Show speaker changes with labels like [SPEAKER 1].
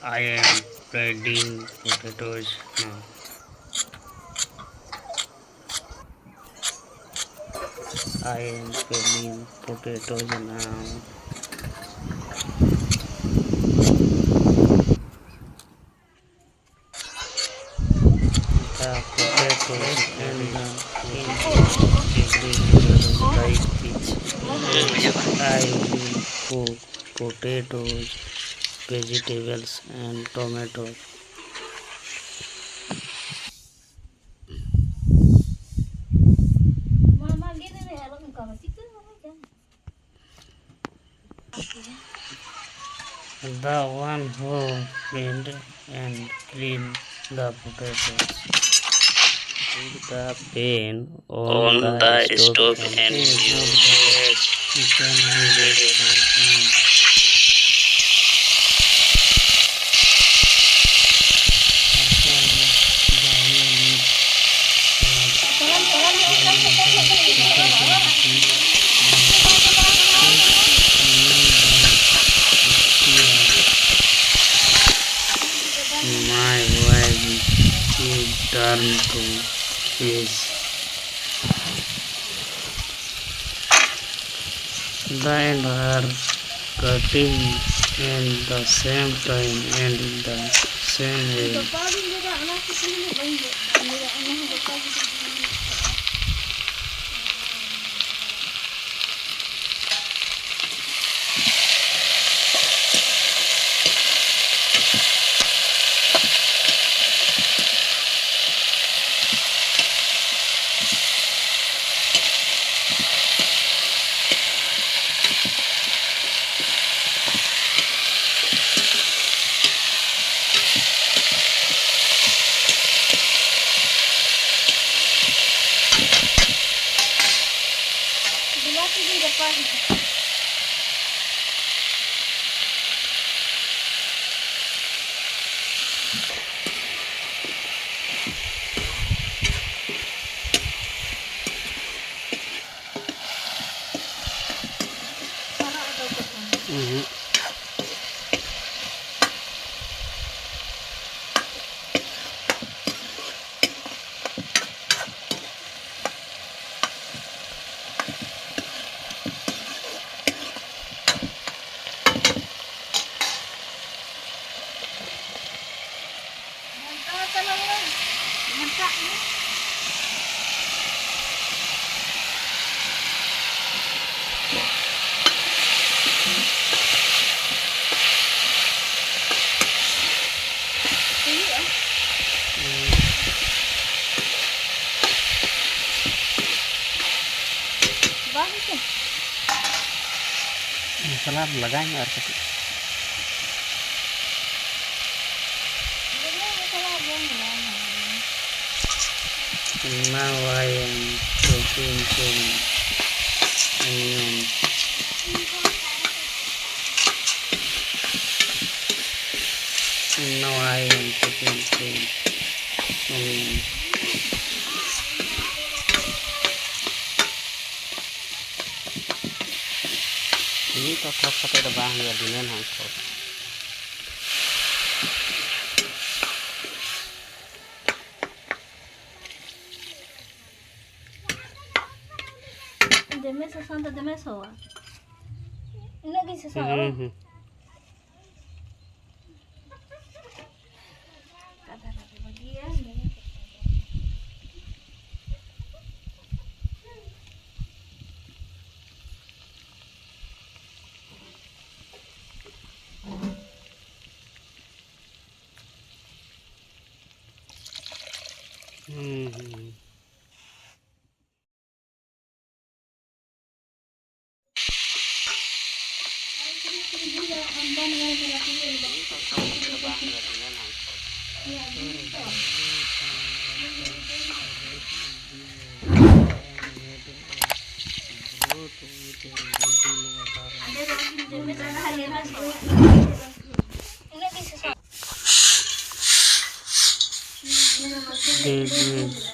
[SPEAKER 1] I am breading potatoes now. I am peeling potatoes now. The potatoes and the vegetables like this. I will cook potatoes, vegetables and tomatoes. The one who cleaned and cleaned the potatoes. Put the pan on the stove and use chicken and my wife will turn to fish. The and her cutting in the same time and in the same way. Mसाला लगाएंगे और कुछ now I am cooking onion. Now I am cooking onion. Ini tetap pakai debang ya dinen hancur.
[SPEAKER 2] Deme 60 deme 100. Ini lagi 60. Kata lagi bagian ini. This is